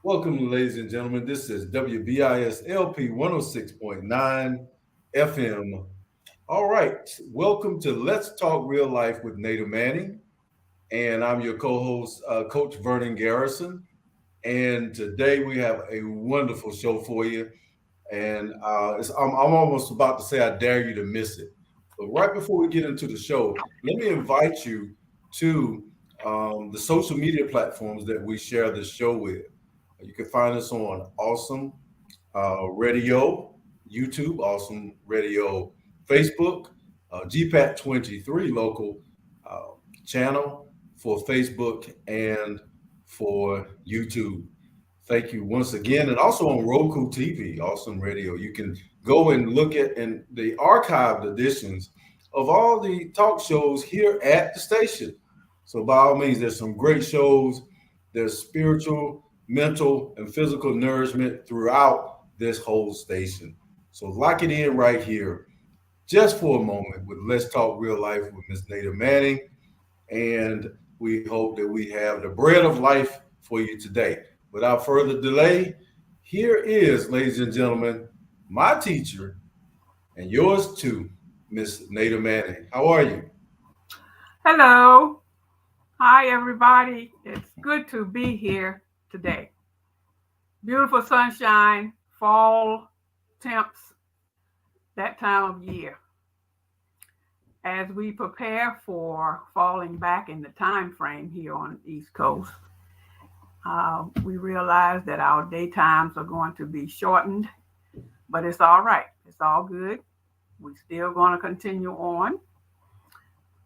Welcome, ladies and gentlemen. This is WBIS LP 106.9 FM. All right. Welcome to Let's Talk Real Life with Nada Manning. And I'm your co host, Coach Vernon Garrison. And today we have a wonderful show for you. And I'm almost about to say, I dare you to miss it. But right before we get into the show, let me invite you to the social media platforms that we share this show with. You can find us on Awesome Radio, YouTube, Awesome Radio, Facebook, GPAT 23 local uh, channel for Facebook and for YouTube. Thank you once again. And also on Roku TV, Awesome Radio. You can go and look at the archived editions of all the talk shows here at the station. So by all means, there's some great shows. There's spiritual, mental, and physical nourishment throughout this whole station. So lock it in right here, just for a moment, with Let's Talk Real Life with Miss Nada Manning. And we hope that we have the bread of life for you today. Without further delay, here is, ladies and gentlemen, my teacher and yours too, Miss Nada Manning. How are you? Hello. Hi, everybody. It's good to be here today. Beautiful sunshine, fall temps, that time of year. As we prepare for falling back in the time frame here on the East Coast, we realize that our daytimes are going to be shortened, but it's all right. It's all good. We're still going to continue on.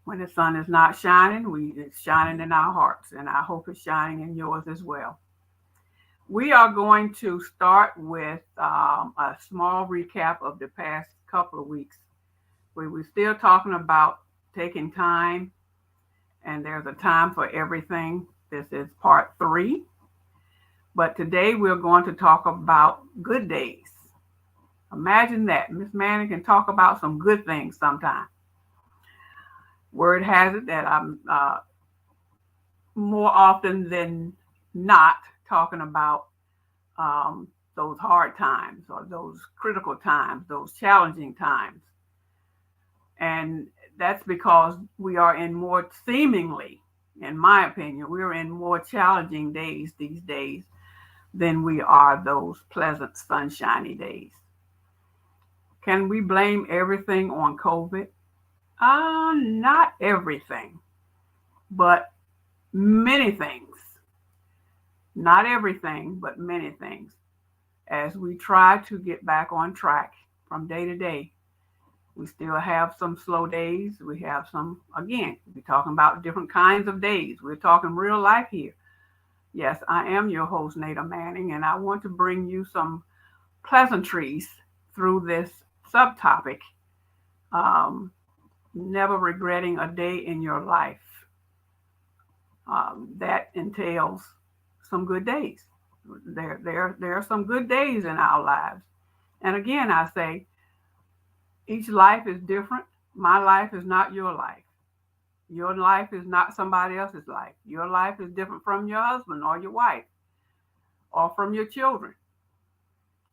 When the sun is not shining, it's shining in our hearts, and I hope it's shining in yours as well. We are going to start with a small recap of the past couple of weeks. We're still talking about taking time, and there's a time for everything. This is part 3. But today we're going to talk about good days. Imagine that. Miss Manning can talk about some good things sometime. Word has it that I'm more often than not talking about those hard times or those critical times, those challenging times. And that's because we are in more, seemingly, in my opinion, we're in more challenging days these days than we are those pleasant, sunshiny days. Can we blame everything on COVID? Not everything, but many things. Not everything, but many things. As we try to get back on track from day to day, we still have some slow days. We have some, again, we're talking about different kinds of days. We're talking real life here. Yes, I am your host, Nada Manning, and I want to bring you some pleasantries through this subtopic. Never regretting a day in your life. That entails some good days. There are some good days in our lives. And again, I say, each life is different. My life is not your life. Your life is not somebody else's life. Your life is different from your husband or your wife or from your children.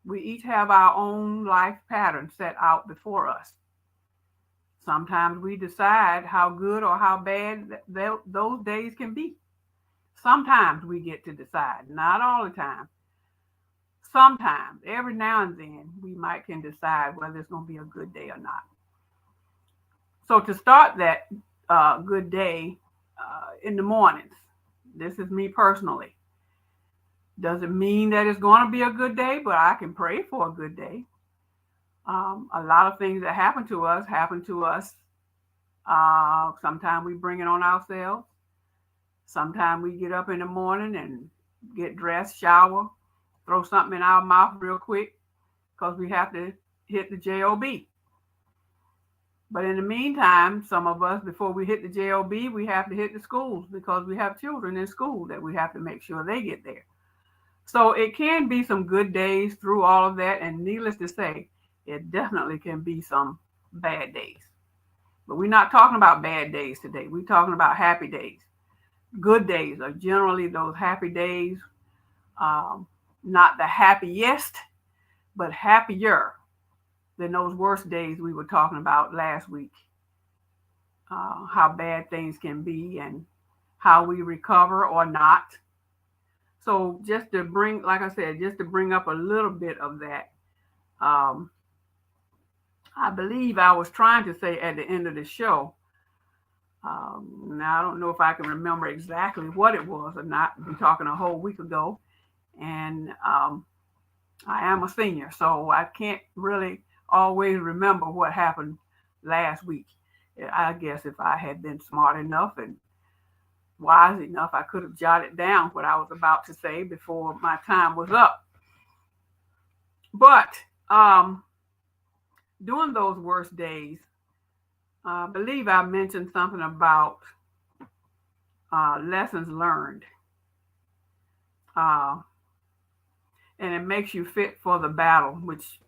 We each have our own life pattern set out before us. Sometimes we decide how good or how bad those days can be. Sometimes we get to decide, not all the time. Sometimes, every now and then, we can decide whether it's going to be a good day or not. So to start that good day in the mornings, this is me personally. Doesn't mean that it's going to be a good day, but I can pray for a good day. A lot of things that happen to us. Sometimes we bring it on ourselves. Sometimes we get up in the morning and get dressed, shower, throw something in our mouth real quick because we have to hit the job. But in the meantime, some of us, before we hit the job, we have to hit the schools because we have children in school that we have to make sure they get there. So it can be some good days through all of that. And needless to say, it definitely can be some bad days. But we're not talking about bad days today. We're talking about happy days. Good days are generally those happy days not the happiest, but happier than those worst days we were talking about last week. How bad things can be and how we recover or not. So just to bring, like I said, just to bring up a little bit of that, I believe I was trying to say at the end of the show, now I don't know if I can remember exactly what it was or not. I've been talking a whole week ago, and I am a senior, so I can't really always remember what happened last week. I guess if I had been smart enough and wise enough, I could have jotted down what I was about to say before my time was up. But during those worst days, I believe I mentioned something about lessons learned. And it makes you fit for the battle,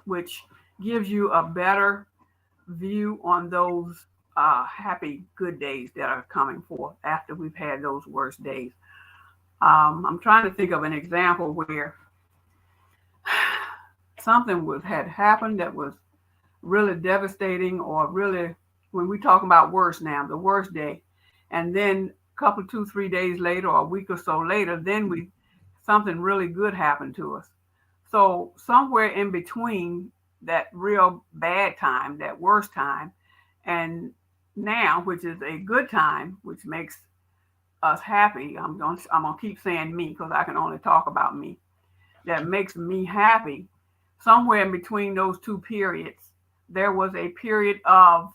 which gives you a better view on those happy, good days that are coming forth after we've had those worst days. I'm trying to think of an example where something had happened that was really devastating, or really, when we talk about worst now, the worst day, and then a couple, 2-3 days later, or a week or so later, then something really good happened to us. So somewhere in between that real bad time, that worst time, and now, which is a good time, which makes us happy. I'm gonna keep saying me because I can only talk about me. That makes me happy. Somewhere in between those two periods, there was a period of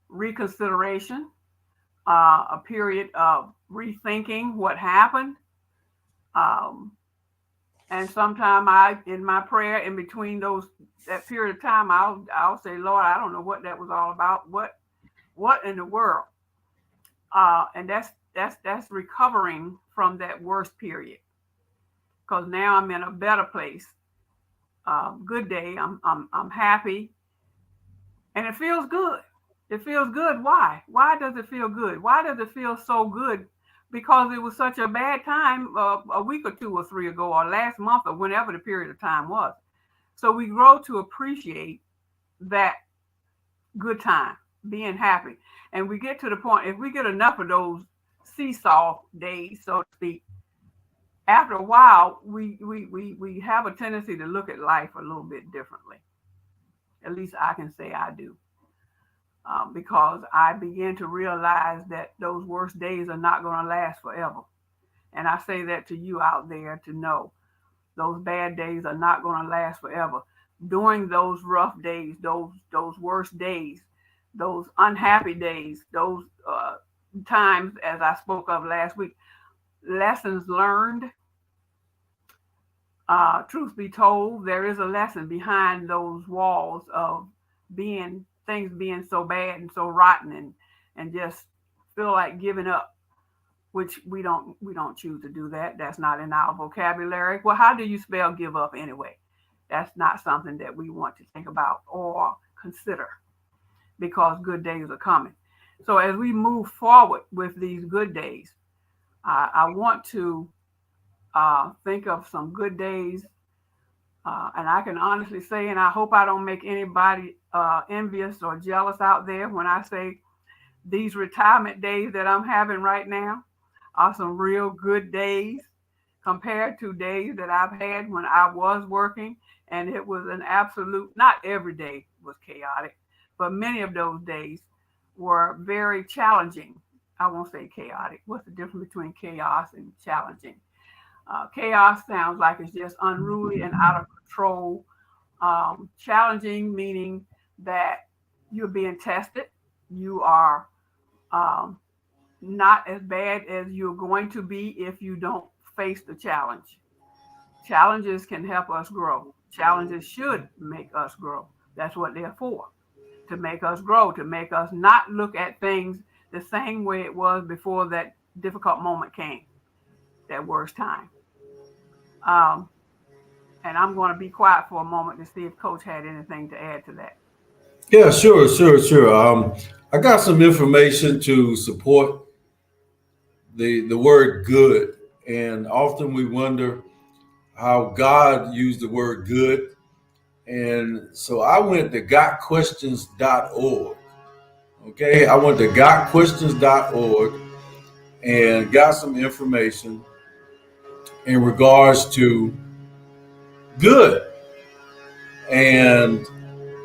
reconsideration, a period of rethinking what happened. And sometime in my prayer in between that period of time, I'll say, Lord, I don't know what that was all about. What in the world? And that's recovering from that worst period. Because now I'm in a better place. Good day. I'm happy, and it feels good. It feels good. Why? Why does it feel good? Why does it feel so good? Because it was such a bad time a week or 2 or 3 ago, or last month, or whenever the period of time was. So we grow to appreciate that good time, being happy. And we get to the point, if we get enough of those seesaw days, so to speak, after a while, we have a tendency to look at life a little bit differently. At least I can say I do. Because I begin to realize that those worst days are not going to last forever. And I say that to you out there to know those bad days are not going to last forever. During those rough days, those worst days, those unhappy days, those times, as I spoke of last week, lessons learned. Truth be told, there is a lesson behind those walls of things being so bad and so rotten and just feel like giving up, which we don't choose to do that. That's not in our vocabulary. Well, how do you spell give up anyway? That's not something that we want to think about or consider, because good days are coming. So as we move forward with these good days, I want to think of some good days. And I can honestly say, and I hope I don't make anybody envious or jealous out there when I say these retirement days that I'm having right now are some real good days compared to days that I've had when I was working. And it was an absolute, not every day was chaotic, but many of those days were very challenging. I won't say chaotic. What's the difference between chaos and challenging? Chaos sounds like it's just unruly and out of control. Challenging meaning that you're being tested. You are not as bad as you're going to be if you don't face the challenge. Challenges can help us grow. Challenges should make us grow. That's what they're for, to make us grow, to make us not look at things the same way it was before that difficult moment came, that worst time. And I'm going to be quiet for a moment to see if Coach had anything to add to that. Yeah, sure. I got some information to support the word good And often we wonder how God used the word good. And so I went to gotquestions.org. Okay, I went to gotquestions.org and got some information in regards to good. And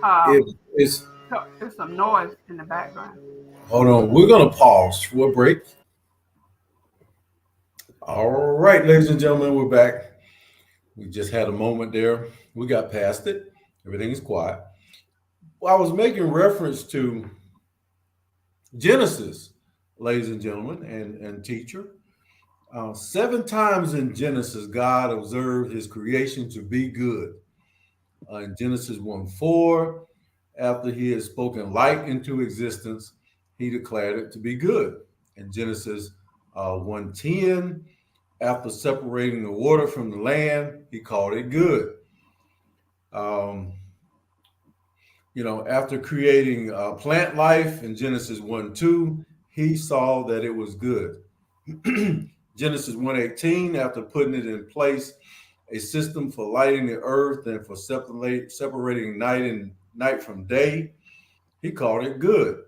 Um, it's, so there's some noise in the background. hold on, we're going to pause for a break. All right, ladies and gentlemen, we're back. We just had a moment there. We got past it. Everything is quiet. Well, I was making reference to Genesis, ladies and gentlemen, and teacher. 7 times in Genesis, God observed his creation to be good. In Genesis 1:4, after he had spoken light into existence, he declared it to be good. In Genesis 1:10, after separating the water from the land, he called it good. Um, after creating plant life in Genesis 1:2, he saw that it was good. Genesis 1:18, after putting it in place, a system for lighting the earth and for separating night from day, he called it good.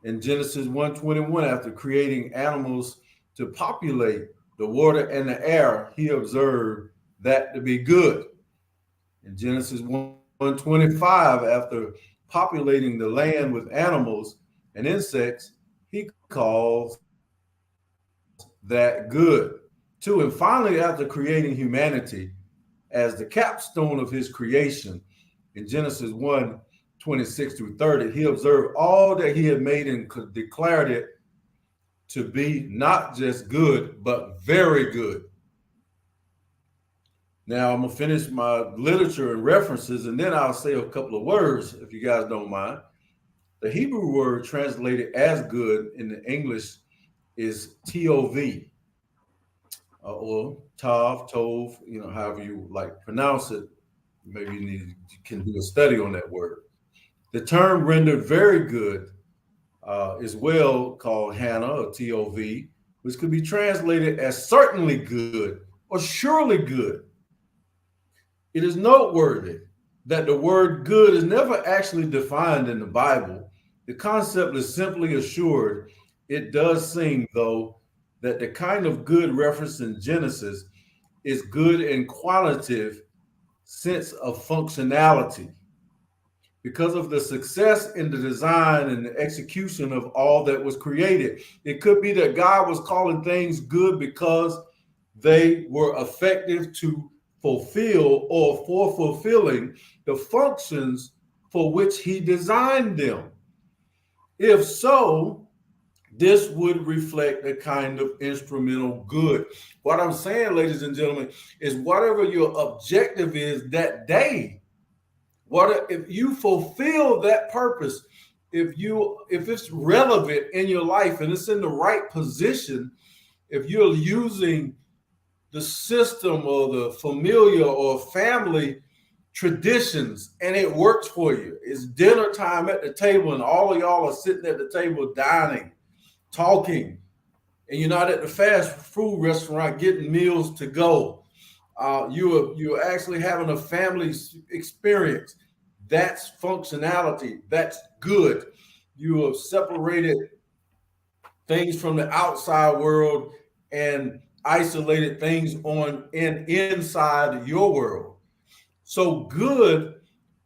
In Genesis 1:21, after creating animals to populate the water and the air, he observed that to be good. In Genesis 1:25, after populating the land with animals and insects, he calls that good. 2, and finally, after creating humanity as the capstone of his creation, in Genesis 1:26-30, he observed all that he had made and declared it to be not just good, but very good. Now I'm gonna finish my literature and references, and then I'll say a couple of words, if you guys don't mind. The Hebrew word translated as good in the English is tov, or tav, tov, however you like pronounce it. Maybe you can do a study on that word. The term rendered very good is well called Hannah, or tov, which could be translated as certainly good or surely good. It is noteworthy that the word good is never actually defined in the Bible. The concept is simply assured. It does seem, though, that the kind of good referenced in Genesis is good in qualitative sense of functionality. Because of the success in the design and the execution of all that was created, it could be that God was calling things good because they were effective to fulfill or for fulfilling the functions for which he designed them. If so, this would reflect a kind of instrumental good. What I'm saying, ladies and gentlemen, is whatever your objective is that day, if you fulfill that purpose, if it's relevant in your life and it's in the right position, if you're using the system or the familiar or family traditions and it works for you, it's dinner time at the table and all of y'all are sitting at the table dining, talking, and you're not at the fast food restaurant getting meals to go. You're actually having a family experience. That's functionality. That's good. You have separated things from the outside world and isolated things inside your world. So good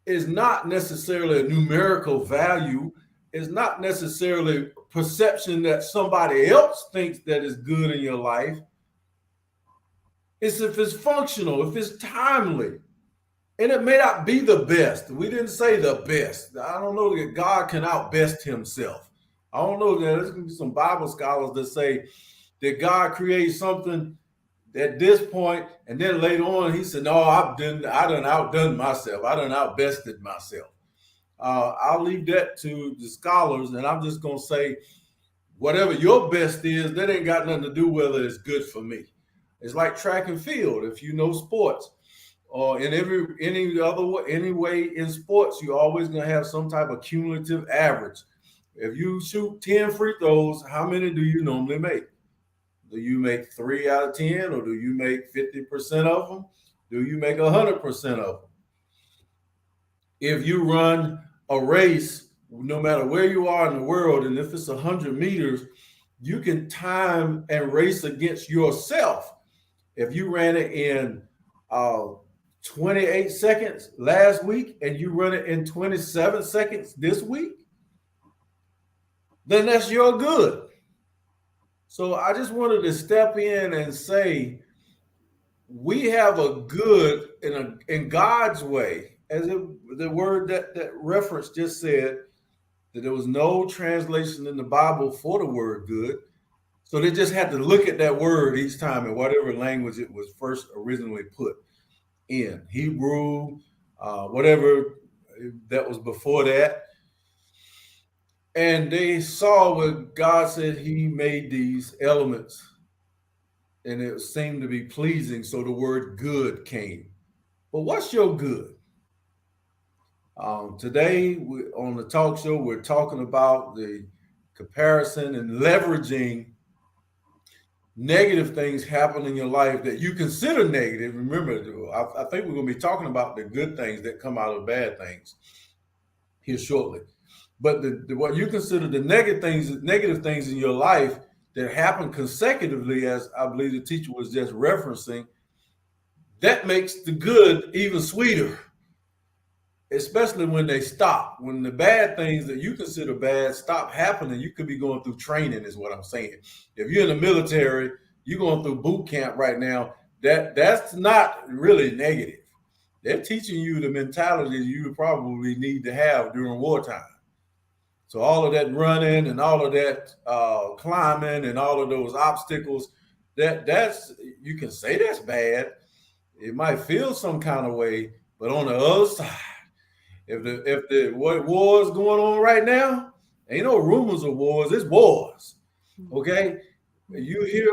is not necessarily a numerical value. It's not necessarily perception that somebody else thinks that is good in your life. It's if it's functional, if it's timely. And it may not be the best. We didn't say the best. I don't know that God can outbest himself. I don't know that there's going to be some Bible scholars that say that God created something at this point, and then later on he said, no, I done outdone myself. I done outbested myself. I'll leave that to the scholars, and I'm just going to say, whatever your best is, that ain't got nothing to do with whether it's good for me. It's like track and field. If you know sports, or in any way in sports, you're always going to have some type of cumulative average. If you shoot 10 free throws, how many do you normally make? Do you make 3 out of 10, or do you make 50% of them? Do you make 100% of them? If you run a race, no matter where you are in the world, and if it's 100 meters, you can time and race against yourself. If you ran it in 28 seconds last week and you run it in 27 seconds this week, then that's your good. So I just wanted to step in and say we have a good in God's way, as the word that reference just said, that there was no translation in the Bible for the word good. So they just had to look at that word each time in whatever language it was first originally put in, Hebrew, whatever that was before that. And they saw what God said he made these elements, and it seemed to be pleasing. So the word good came. But what's your good? Today on the talk show, we're talking about the comparison and leveraging negative things happen in your life that you consider negative. Remember, I think we're going to be talking about the good things that come out of bad things here shortly. But what you consider the negative things in your life that happen consecutively, as I believe the teacher was just referencing, that makes the good even sweeter, especially when they stop. When the bad things that you consider bad stop happening, you could be going through training, is what I'm saying. If you're in the military, you're going through boot camp right now, that's not really negative. They're teaching you the mentality you probably need to have during wartime. So all of that running and all of that climbing and all of those obstacles, that's you can say that's bad. It might feel some kind of way, but on the other side, if the what war is going on right now, ain't no rumors of wars, it's wars. Okay, you hear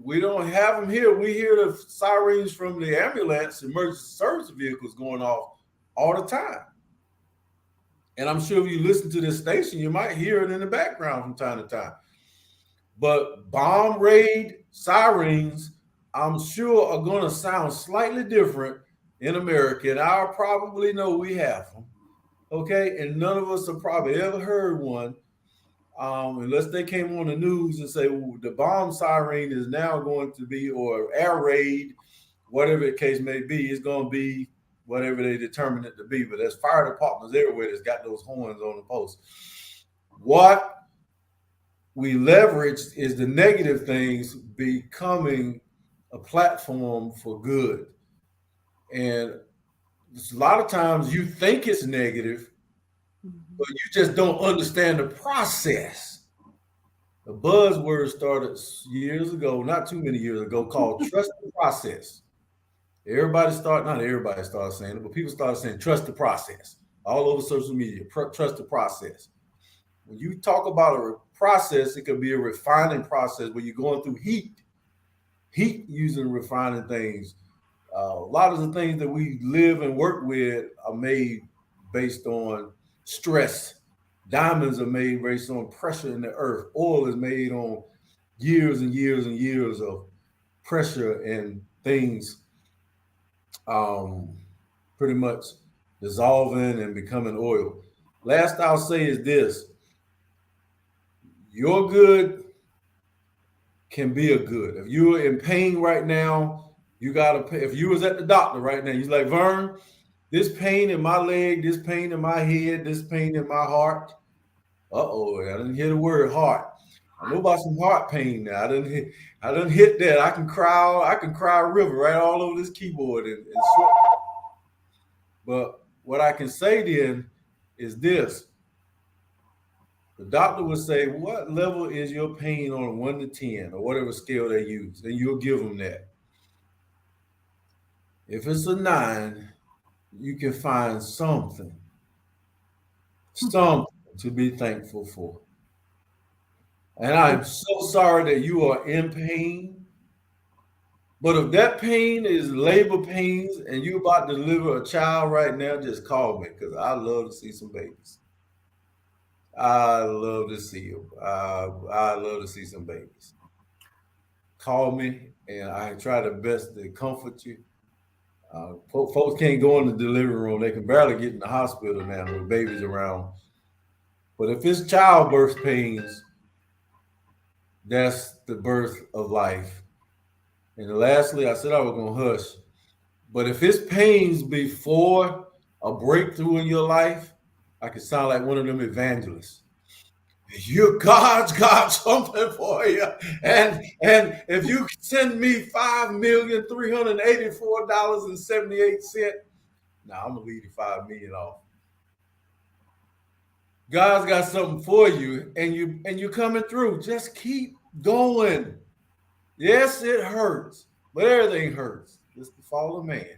we don't have them here. We hear the sirens from the ambulance, emergency service vehicles going off all the time. And I'm sure if you listen to this station, you might hear it in the background from time to time. But bomb raid sirens, I'm sure, are going to sound slightly different in America. And I probably know we have them. Okay. And none of us have probably ever heard one, unless they came on the news and say, well, the bomb siren is now going to be, or air raid, whatever the case may be, is going to be whatever they determine it to be. But there's fire departments everywhere that's got those horns on the post. What we leveraged is the negative things becoming a platform for good. And a lot of times you think it's negative, but you just don't understand the process. The buzzword started years ago, not too many years ago, called trust the process. Not everybody started saying it, but people started saying trust the process all over social media. Trust the process. When you talk about a process, it could be a refining process where you're going through heat using refining things. A lot of the things that we live and work with are made based on stress. Diamonds are made based on pressure in the earth. Oil is made on years and years and years of pressure and things pretty much dissolving and becoming oil. Last I'll say is this: your good can be a good. If you're in pain right now, you gotta pay. If you was at the doctor right now, you're like, Vern, this pain in my leg, this pain in my head, this pain in my heart. Uh-oh, I didn't hear the word heart. I know about some heart pain now. I didn't hit that. I can cry a river right all over this keyboard and sweat. But what I can say then is this. The doctor would say, what level is your pain on 1 to 10 or whatever scale they use? And you'll give them that. If it's a 9, you can find something to be thankful for. And I'm so sorry that you are in pain. But if that pain is labor pains and you're about to deliver a child right now, just call me, because I love to see some babies. I love to see them. I love to see some babies. call me, and I try the best to comfort you. Folks can't go in the delivery room; they can barely get in the hospital now with babies around. But if it's childbirth pains, that's the birth of life. And lastly, I said I was gonna hush, but if it's pains before a breakthrough in your life, I could sound like one of them evangelists. God's got something for you. And if you send me $5,384.78, now I'm gonna leave you 5 million off. God's got something for you, and you're coming through. Just keep going. Yes, it hurts, but everything hurts. It's the fall of man.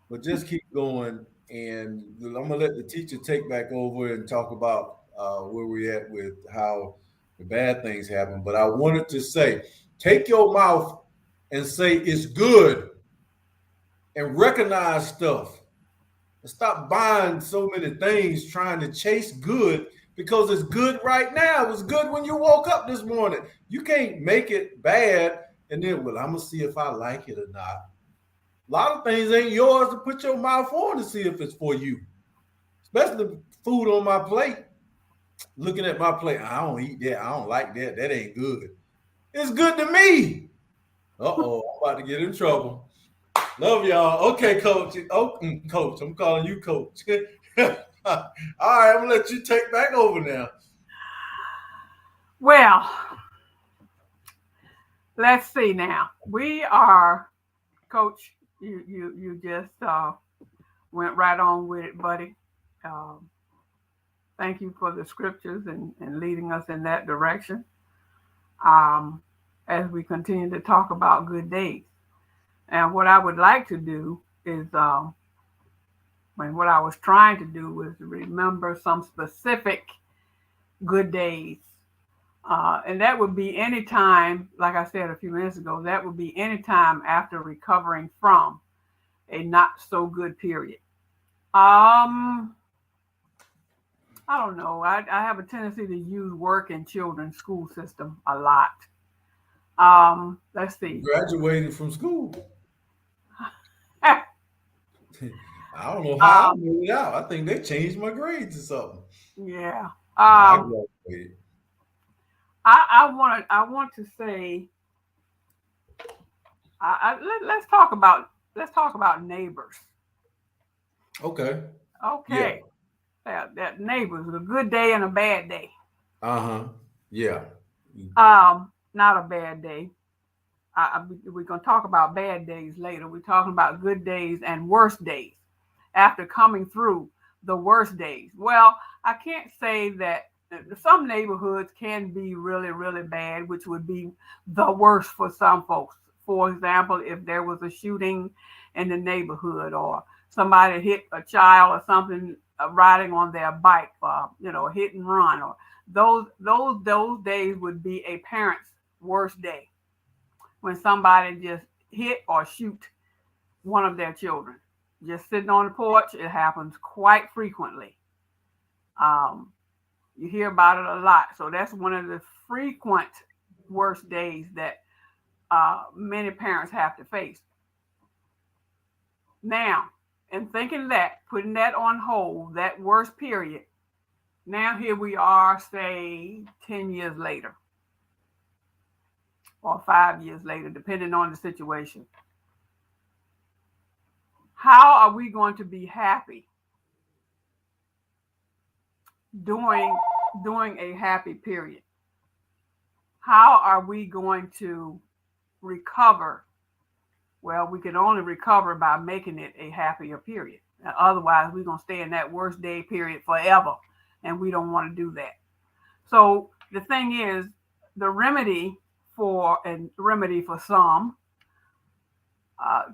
But just keep going, and I'm gonna let the teacher take back over and talk about where we're at with how the bad things happen. But I wanted to say, take your mouth and say it's good, and recognize stuff, and stop buying so many things trying to chase good because it's good right now. It was good when you woke up this morning. You can't make it bad and then, well, I'm gonna see if I like it or not. A lot of things ain't yours to put your mouth on to see if it's for you. Especially the food on my plate. Looking at my plate, I don't eat that. I don't like that. That ain't good. It's good to me. Uh-oh, I'm about to get in trouble. Love y'all. Okay, coach. Oh, coach. I'm calling you coach. All right, I'm gonna let you take back over now. Well, let's see now. We are, Coach. You just went right on with it, buddy. Thank you for the scriptures and leading us in that direction. As we continue to talk about good days. And what I would like to do is, what I was trying to do was remember some specific good days. And that would be any time, like I said a few minutes ago, that would be any time after recovering from a not so good period. I don't know. I have a tendency to use work and children's school system a lot. Let's see. Graduated from school. I don't know how I made it out. I think they changed my grades or something. Yeah. I graduated. I want to say. Let's talk about neighbors. Okay. Okay. Yeah. That neighbors, a good day and a bad day. Yeah. Not a bad day. We're going to talk about bad days later. We're talking about good days and worst days after coming through the worst days. Well, I can't say that some neighborhoods can be really, really bad, which would be the worst for some folks. For example, if there was a shooting in the neighborhood or somebody hit a child or something riding on their bike, hit and run, or those days would be a parent's worst day. When somebody just hit or shoot one of their children. Just sitting on the porch, it happens quite frequently. You hear about it a lot. So that's one of the frequent worst days that many parents have to face. Now, in thinking that, putting that on hold, that worst period, now here we are, say, 10 years later. Or 5 years later, depending on the situation. How are we going to be happy during a happy period? How are we going to recover? Well, we can only recover by making it a happier period. Otherwise, we're going to stay in that worst day period forever, and we don't want to do that. So the thing is, the remedy for some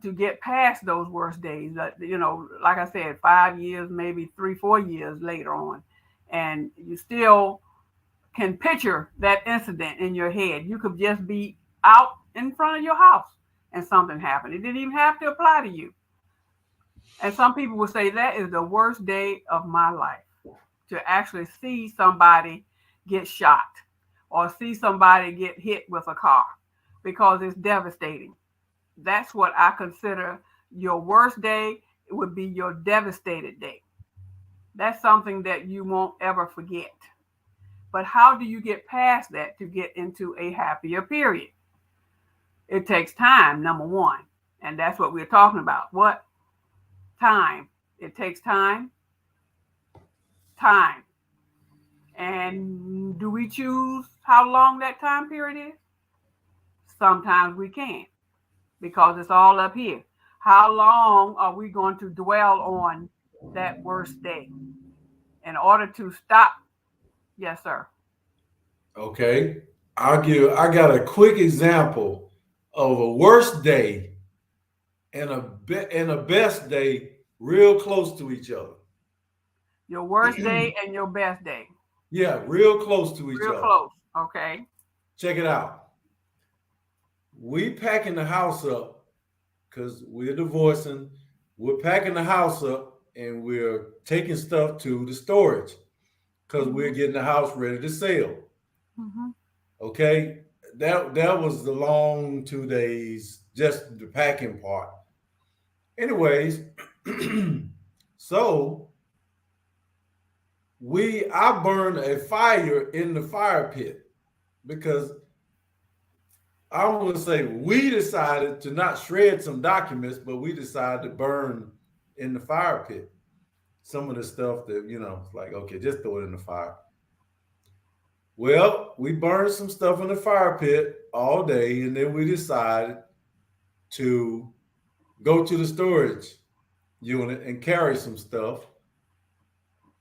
to get past those worst days, like I said, 5 years, maybe 3-4 years later on, and you still can picture that incident in your head. You could just be out in front of your house and something happened. It didn't even have to apply to you. And some people will say that is the worst day of my life, to actually see somebody get shot or see somebody get hit with a car, because it's devastating. That's what I consider your worst day. It would be your devastated day. That's something that you won't ever forget. But how do you get past that to get into a happier period? It takes time, number one. And that's what we're talking about. What? Time. It takes time. Time. And do we choose how long that time period is? Sometimes we can't, because it's all up here. How long are we going to dwell on that worst day in order to stop? Yes, sir. Okay. I got a quick example of a worst day and a best day real close to each other. Your worst day and your best day. Yeah, real close to each Real other. close. Okay. Check it out. We packing the house up because we're divorcing. We're packing the house up and we're taking stuff to the storage because we're getting the house ready to sell. Mm-hmm. Okay. That was the long 2 days, just the packing part. Anyways, so I burned a fire in the fire pit because I'm going to say we decided to not shred some documents, but we decided to burn in the fire pit some of the stuff that, it's like, okay, just throw it in the fire. Well, we burned some stuff in the fire pit all day, and then we decided to go to the storage unit and carry some stuff.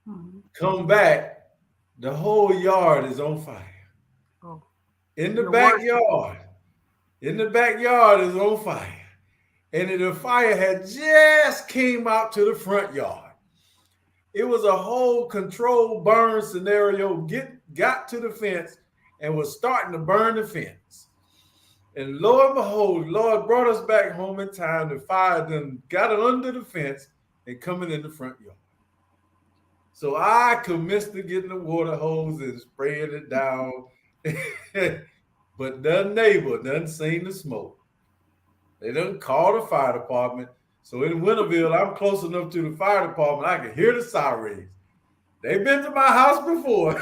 Mm-hmm. Come back, the whole yard is on fire. Oh. In the backyard. In the backyard is on fire. And the fire had just came out to the front yard. It was a whole controlled burn scenario. Got to the fence and was starting to burn the fence. And lo and behold, Lord brought us back home in time. The fire then got it under the fence and coming in the front yard. So I commenced to getting the water hose and spraying it down. But the neighbor doesn't seen the smoke. They done call the fire department. So in Winterville, I'm close enough to the fire department, I can hear the sirens. They've been to my house before.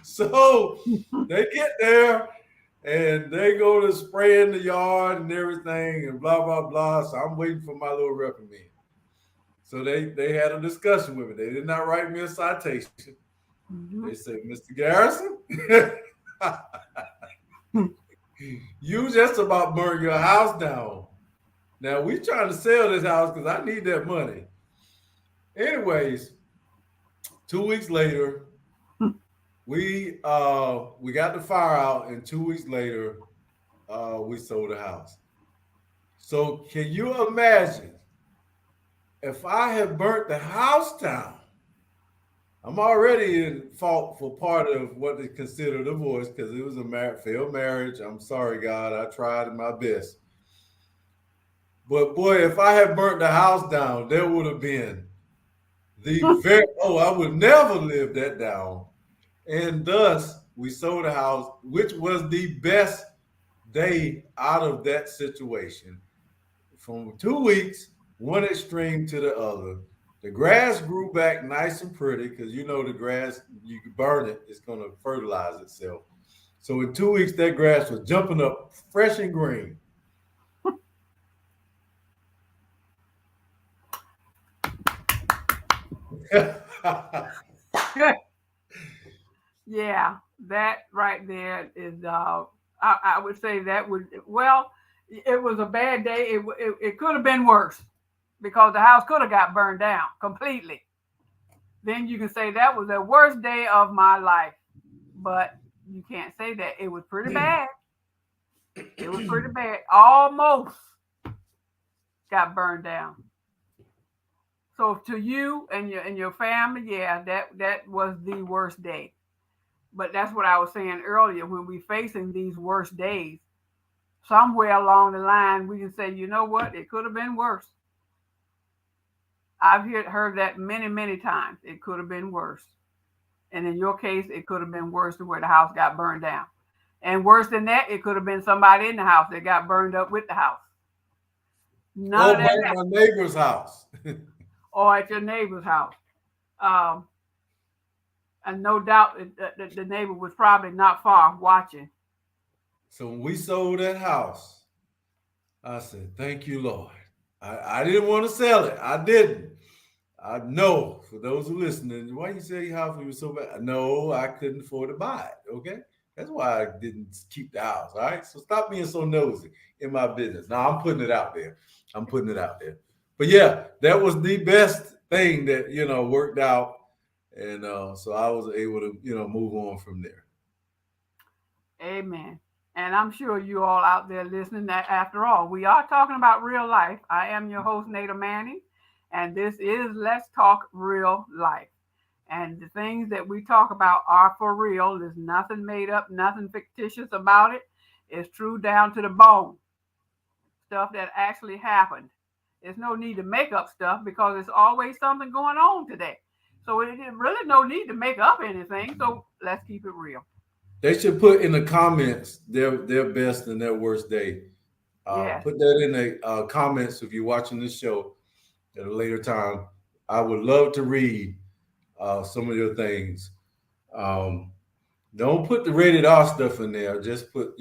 So they get there and they go to spray in the yard and everything and blah, blah, blah. So I'm waiting for my little reprimand. So they had a discussion with me. They did not write me a citation. Mm-hmm. They said, Mr. Garrison, you just about burned your house down. Now we trying to sell this house because I need that money. Anyways, 2 weeks later, we got the fire out, and 2 weeks later, we sold the house. So can you imagine if I had burnt the house down? I'm already in fault for part of what is considered a divorce because it was a failed marriage. I'm sorry, God. I tried my best. But boy, if I had burnt the house down, there would have been I would never live that down. And thus, we sold the house, which was the best day out of that situation. From 2 weeks, one extreme to the other. The grass grew back nice and pretty because the grass, you can burn it, it's going to fertilize itself. So in 2 weeks, that grass was jumping up fresh and green. Yeah, that right there is I would say that it was a bad day. It could have been worse because the house could have got burned down completely. Then you can say that was the worst day of my life. But you can't say that. It was pretty bad. It was pretty bad. Almost got burned down. So to you and your family, yeah, that was the worst day. But that's what I was saying earlier. When we're facing these worst days, somewhere along the line, we can say, you know what? It could have been worse. I've heard that many, many times. It could have been worse. And in your case, it could have been worse to where the house got burned down. And worse than that, it could have been somebody in the house that got burned up with the house. None of that my neighbor's house. or at your neighbor's house. And no doubt the neighbor was probably not far watching. So when we sold that house, I said, thank you, Lord. I didn't want to sell it. I didn't. I know, for those who listening, why you sell your house when you were so bad? No, I couldn't afford to buy it, okay? That's why I didn't keep the house, all right? So stop being so nosy in my business. Now, I'm putting it out there. But yeah, that was the best thing that, worked out. And so I was able to, move on from there. Amen. And I'm sure you all out there listening that after all, we are talking about real life. I am your host, Nada Manning, and this is Let's Talk Real Life. And the things that we talk about are for real. There's nothing made up, nothing fictitious about it. It's true down to the bone. Stuff that actually happened. There's no need to make up stuff because there's always something going on today. So it really no need to make up anything. So let's keep it real. They should put in the comments their best and their worst day. Yes. Put that in the comments if you're watching this show at a later time. I would love to read some of your things. Don't put the rated R stuff in there. Just put,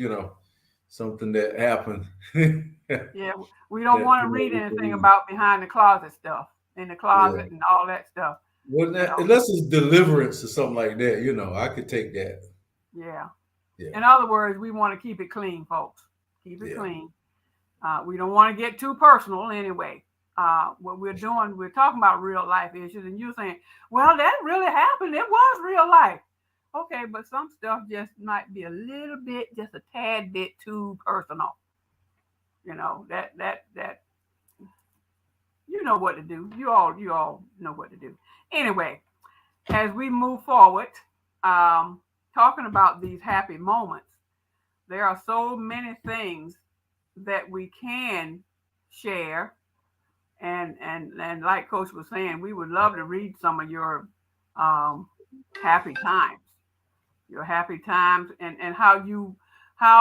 something that happened. Yeah, we don't want to read anything about behind the closet stuff, in the closet and all that stuff. Well, unless it's deliverance or something like that, I could take that. Yeah. In other words, we want to keep it clean, folks. Keep it clean. We don't want to get too personal anyway. What we're doing, we're talking about real life issues, and you're saying, well, that really happened. It was real life. Okay, but some stuff just might be a little bit, just a tad bit too personal. That you know what to do. You all know what to do. Anyway, as we move forward, talking about these happy moments, there are so many things that we can share. And like Coach was saying, we would love to read some of your happy times. Your happy times and how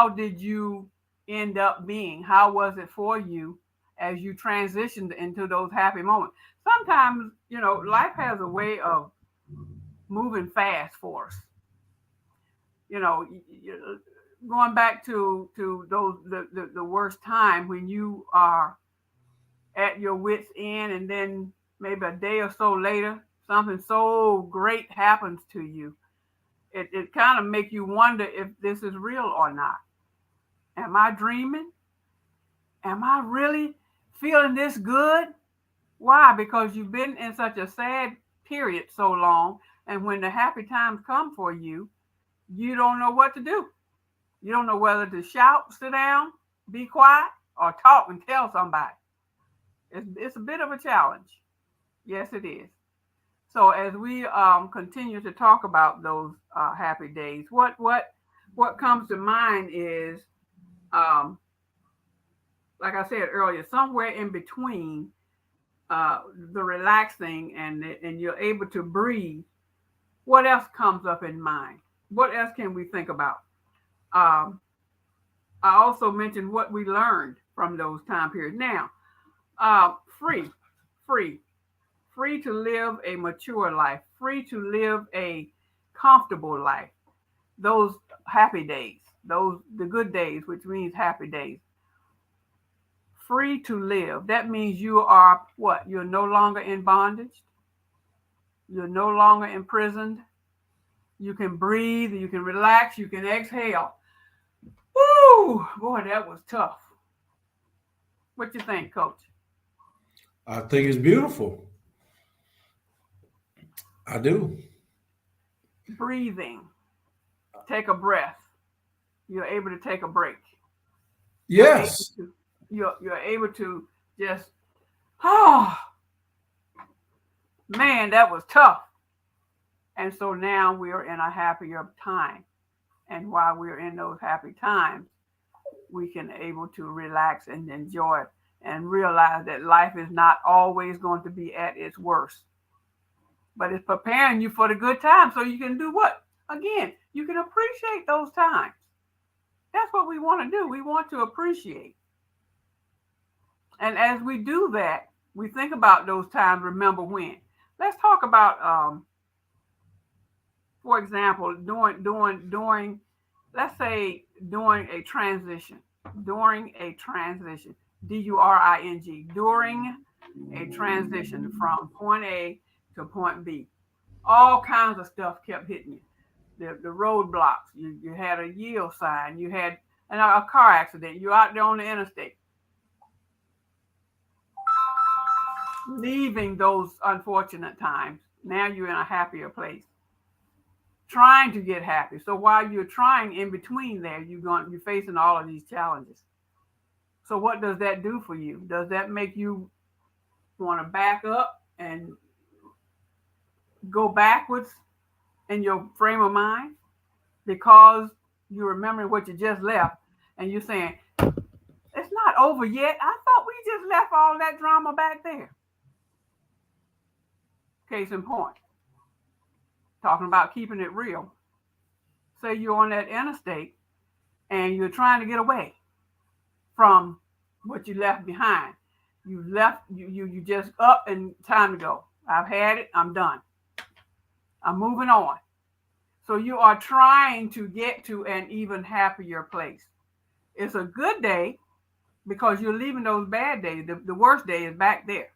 did you end up being? How was it for you as you transitioned into those happy moments? Sometimes, life has a way of moving fast for us. Going back to those the worst time when you are at your wit's end, and then maybe a day or so later, something so great happens to you. It kind of makes you wonder if this is real or not. Am I dreaming? Am I really feeling this good? Why? Because you've been in such a sad period so long, and when the happy times come for you, you don't know what to do. You don't know whether to shout, sit down, be quiet, or talk and tell somebody. It's a bit of a challenge. Yes, it is. So as we continue to talk about those happy days, what comes to mind is, like I said earlier, somewhere in between the relaxing and you're able to breathe. What else comes up in mind? What else can we think about? I also mentioned what we learned from those time periods. Now, free to live a mature life, free to live a comfortable life. Those happy days, the good days, which means happy days. Free to live. That means you are what? You're no longer in bondage. You're no longer imprisoned. You can breathe, you can relax, you can exhale. Woo! Boy, that was tough. What you think, Coach? I think it's beautiful. I do. Breathing. Take a breath. You're able to take a break. Yes. You're able to just, man, that was tough. And so now we're in a happier time. And while we're in those happy times, we can able to relax and enjoy and realize that life is not always going to be at its worst. But it's preparing you for the good times so you can do what? Again, you can appreciate those times. That's what we want to do. We want to appreciate. And as we do that, we think about those times, remember when. Let's talk about, for example, during, let's say during a transition, during a transition, D-U-R-I-N-G, during a transition from point A to point B. All kinds of stuff kept hitting you. The roadblocks, you had a yield sign, you had a car accident, you're out there on the interstate. Leaving those unfortunate times, now you're in a happier place. Trying to get happy. So while you're trying in between there, you're facing all of these challenges. So what does that do for you? Does that make you want to back up and go backwards in your frame of mind because you're remembering what you just left and you're saying, it's not over yet. I thought we just left all that drama back there. Case in point, talking about keeping it real. Say you're on that interstate and you're trying to get away from what you left behind. You just up and time to go. I've had it. I'm done. I'm moving on. So you are trying to get to an even happier place. It's a good day because you're leaving those bad days. The worst day is back there.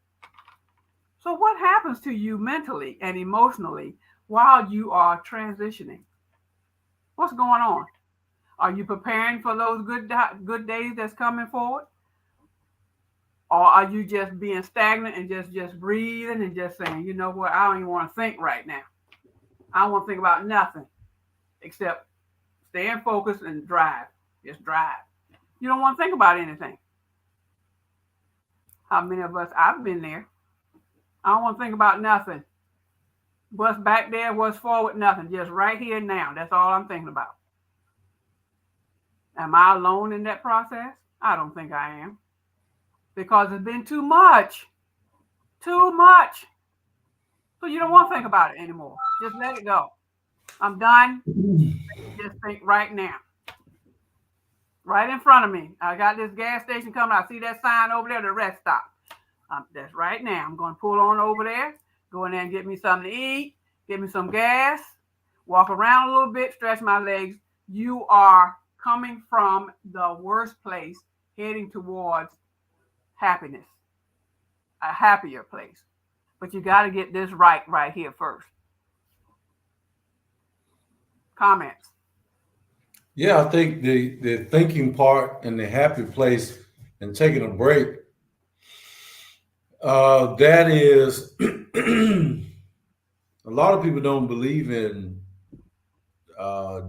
So what happens to you mentally and emotionally while you are transitioning? What's going on? Are you preparing for those good days that's coming forward? Or are you just being stagnant and just breathing and just saying, you know what, I don't even want to think right now. I don't want to think about nothing except staying focused and drive. Just drive. You don't want to think about anything. How many of us, I've been there. I don't want to think about nothing. What's back there, what's forward, nothing. Just right here and now. That's all I'm thinking about. Am I alone in that process? I don't think I am. Because it's been too much. Too much. So you don't want to think about it anymore. Just let it go. I'm done. Just think right now. Right in front of me. I got this gas station coming. I see that sign over there, the rest stop. That's right now. I'm going to pull on over there, go in there and get me something to eat, get me some gas, walk around a little bit, stretch my legs. You are coming from the worst place, heading towards happiness, a happier place. But you got to get this right here first. Comments? Yeah, I think the thinking part and the happy place and taking a break, that is, a lot of people don't believe in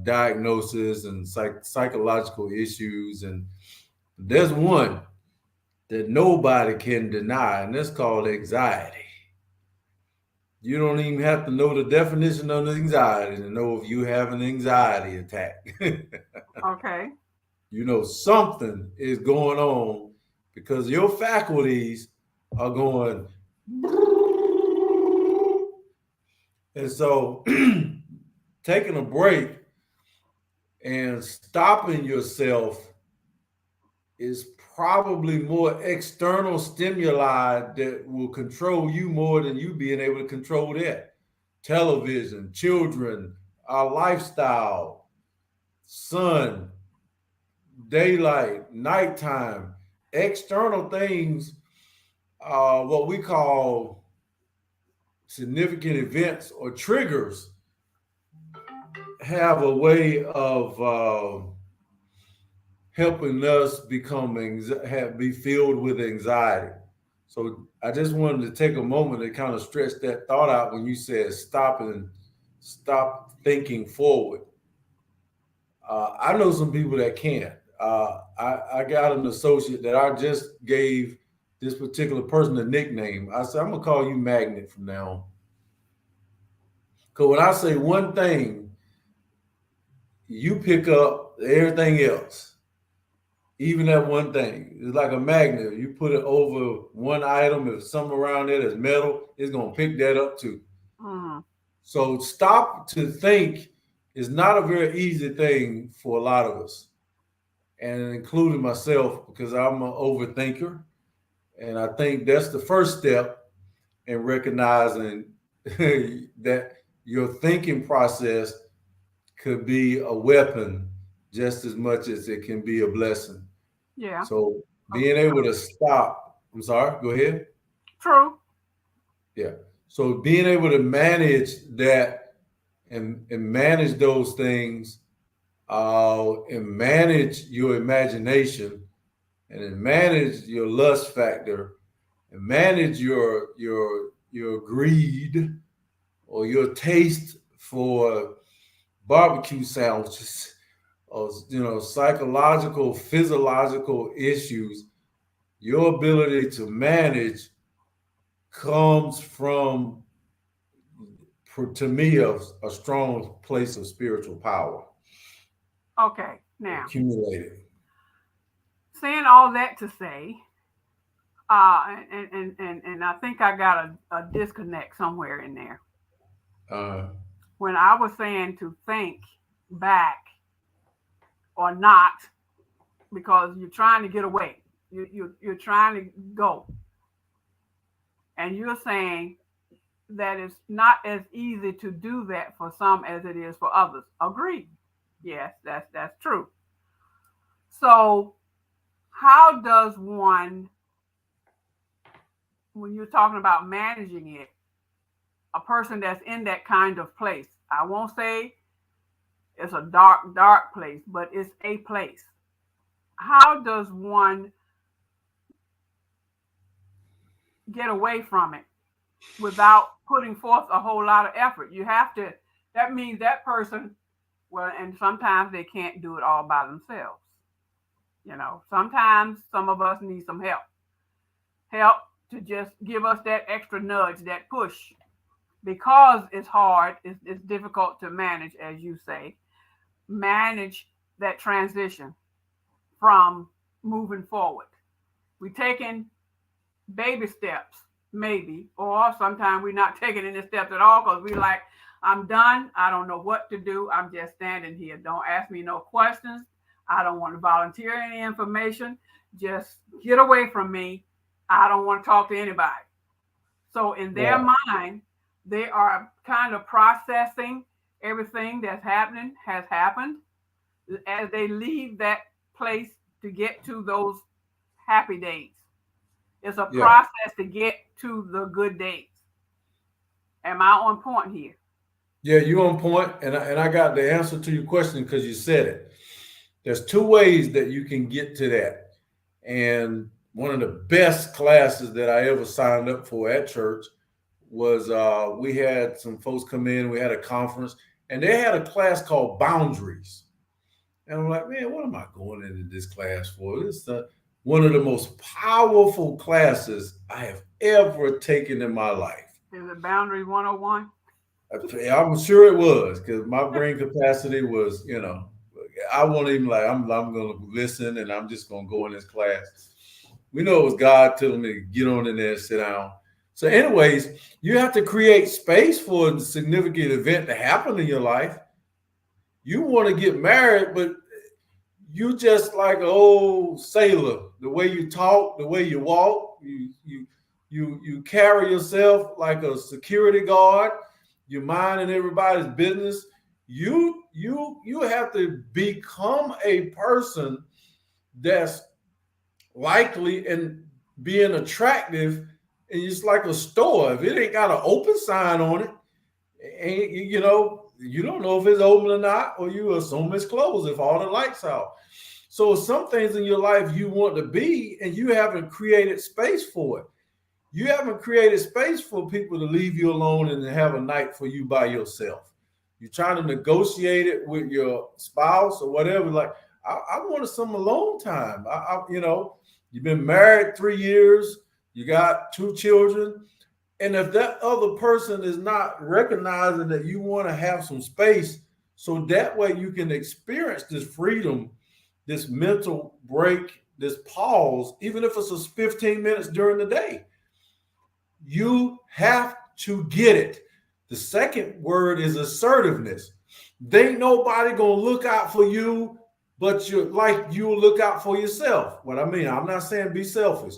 diagnosis and psychological issues. And there's one that nobody can deny, and that's called anxiety. You don't even have to know the definition of anxiety to know if you have an anxiety attack. Okay. You know, something is going on because your faculties are going. And so taking a break and stopping yourself is probably more external stimuli that will control you more than you being able to control that. Television, children, our lifestyle, sun, daylight, nighttime, external things, what we call significant events or triggers, have a way of helping us be filled with anxiety. So I just wanted to take a moment to kind of stretch that thought out when you said stop thinking forward. I know some people that can't. I got an associate that I just gave this particular person a nickname. I said, I'm gonna call you Magnet from now on. Because when I say one thing, you pick up everything else. Even that one thing. It's like a magnet. You put it over one item, if something around there that's metal, it's gonna pick that up too. Mm-hmm. So stop to think is not a very easy thing for a lot of us. and including myself, because I'm an overthinker. And I think that's the first step in recognizing that your thinking process could be a weapon just as much as it can be a blessing. Yeah. So being able to stop, I'm sorry, go ahead. True. Yeah. So being able to manage that and manage those things, and manage your imagination, and then manage your lust factor, and manage your greed or your taste for barbecue sandwiches, or psychological, physiological issues. Your ability to manage comes from, to me, a strong place of spiritual power Okay. Now, accumulated. saying all that to say, and I think I got a disconnect somewhere in there. Uh, When I was saying to think back or not, because you're trying to get away, you're trying to go, and you're saying that it's not as easy to do that for some as it is for others. Agreed. Yes, that's true. So, how does one, when you're talking about managing it, a person that's in that kind of place, I won't say it's a dark place, but it's a place. How does one get away from it without putting forth a whole lot of effort? You have to, that means that person, well, and sometimes they can't do it all by themselves. Sometimes some of us need some help to just give us that extra nudge, that push, because it's hard, it's difficult to manage, as you say, manage that transition from moving forward. We're taking baby steps, maybe, or sometimes we're not taking any steps at all because we're like, I'm done. I don't know what to do. I'm just standing here. Don't ask me no questions. I don't want to volunteer any information. Just get away from me. I don't want to talk to anybody. So in their mind, they are kind of processing everything that's happening, has happened, as they leave that place to get to those happy days. It's a process to get to the good days. Am I on point here? Yeah, you're on point, and I got the answer to your question because you said it. There's two ways that you can get to that, and one of the best classes that I ever signed up for at church was, we had some folks come in. We had a conference, and they had a class called Boundaries, and I'm like, man, what am I going into this class for? It's one of the most powerful classes I have ever taken in my life. Is it Boundary 101? I'm sure it was, because my brain capacity was, I won't even I'm going to listen, and I'm just going to go in this class. We know it was God telling me to get on in there and sit down. So anyways, you have to create space for a significant event to happen in your life. You want to get married, but you just like an old sailor. The way you talk, the way you walk, you carry yourself like a security guard. You're minding everybody's business. You have to become a person that's likely and being attractive. And it's like a store. If it ain't got an open sign on it, you don't know if it's open or not, or you assume it's closed if all the lights out. So some things in your life you want to be, and you haven't created space for it. You haven't created space for people to leave you alone and have a night for you by yourself. You're trying to negotiate it with your spouse or whatever. Like, I wanted some alone time. You've been married 3 years. You got 2 children. And if that other person is not recognizing that you want to have some space, so that way you can experience this freedom, this mental break, this pause, even if it's just 15 minutes during the day, you have to get it. The second word is assertiveness. There ain't nobody going to look out for you but you'll look out for yourself. What I mean, I'm not saying be selfish.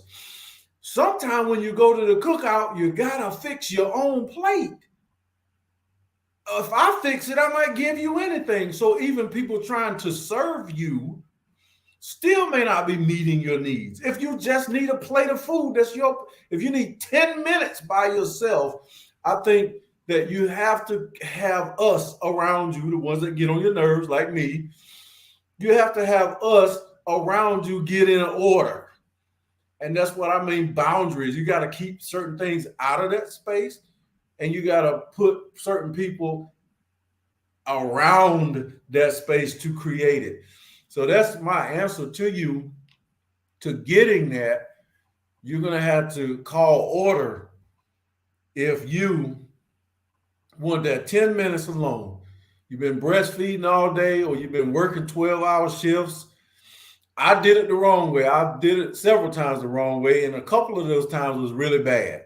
Sometimes when you go to the cookout, you gotta fix your own plate. If I fix it, I might give you anything. So even people trying to serve you still may not be meeting your needs. If you just need a plate of food, if you need 10 minutes by yourself, I think that you have to have us around you, the ones that get on your nerves like me. You have to have us around you get in order. And that's what I mean, boundaries. You got to keep certain things out of that space, and you got to put certain people around that space to create it. So that's my answer to you. To getting that, you're going to have to call order if you want that 10 minutes alone. You've been breastfeeding all day, or you've been working 12-hour shifts. I did it the wrong way. I did it several times the wrong way, and a couple of those times was really bad.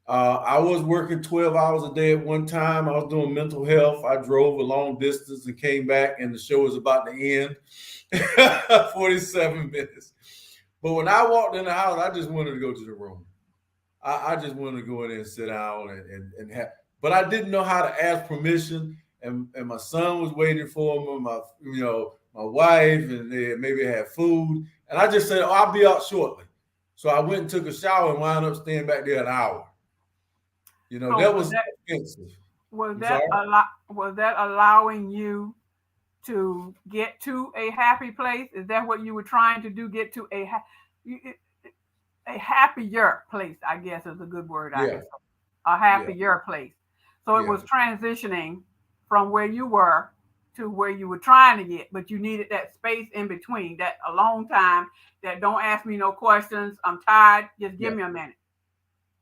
I was working 12 hours a day at one time. I was doing mental health. I drove a long distance and came back, and the show was about to end. 47 minutes. But when I walked in the house, I just wanted to go to the room. I just wanted to go in there and sit down and have. But I didn't know how to ask permission, and my son was waiting for me. My wife, and they maybe had food, and I just said, "Oh, I'll be out shortly." So I went and took a shower and wound up staying back there an hour. That was expensive. Was that allowing you to get to a happy place? Is that what you were trying to do? Get to a happier place, I guess is a good word. I guess a happier place. So it was transitioning from where you were to where you were trying to get, but you needed that space in between, that alone time, that don't ask me no questions. I'm tired. Just give me a minute.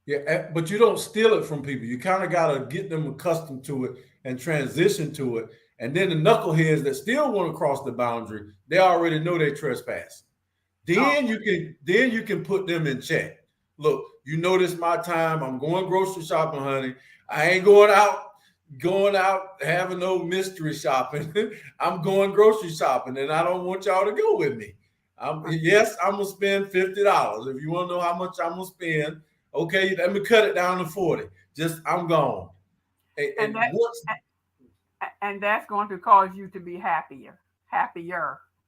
Yeah, but you don't steal it from people. You kind of got to get them accustomed to it and transition to it. And then the knuckleheads that still want to cross the boundary, they already know they trespass. Then you can put them in check. Look, this my time. I'm going grocery shopping, honey. I ain't going out having no mystery shopping. I'm going grocery shopping, and I don't want y'all to go with me. I'm gonna spend $50. If you want to know how much I'm gonna spend, okay, let me cut it down to 40. I'm gone. And that's going to cause you to be happier.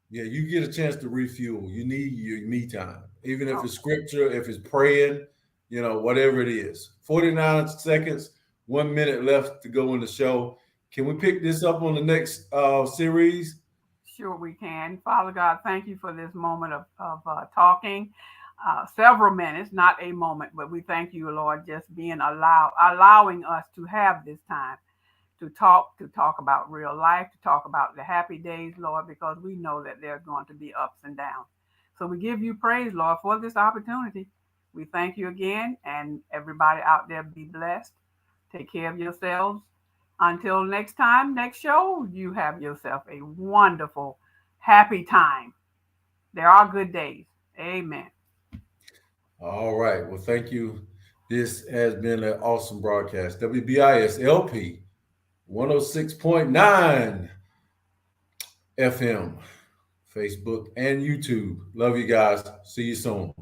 Yeah, you get a chance to refuel. You need your me time, even if it's scripture, if it's praying, whatever it is. 49 seconds, 1 minute left to go in the show. Can we pick this up on the next series? Sure, we can. Father God, thank you for this moment of talking. Several minutes, not a moment, but we thank you, Lord, just being allowing us to have this time to talk about real life, to talk about the happy days, Lord, because we know that there's going to be ups and downs. So we give you praise, Lord, for this opportunity. We thank you again, and everybody out there be blessed. Take care of yourselves. Until next time, next show, you have yourself a wonderful, happy time. There are good days. Amen. All right. Well, thank you. This has been an awesome broadcast. WBIS LP 106.9 FM, Facebook, and YouTube. Love you guys. See you soon.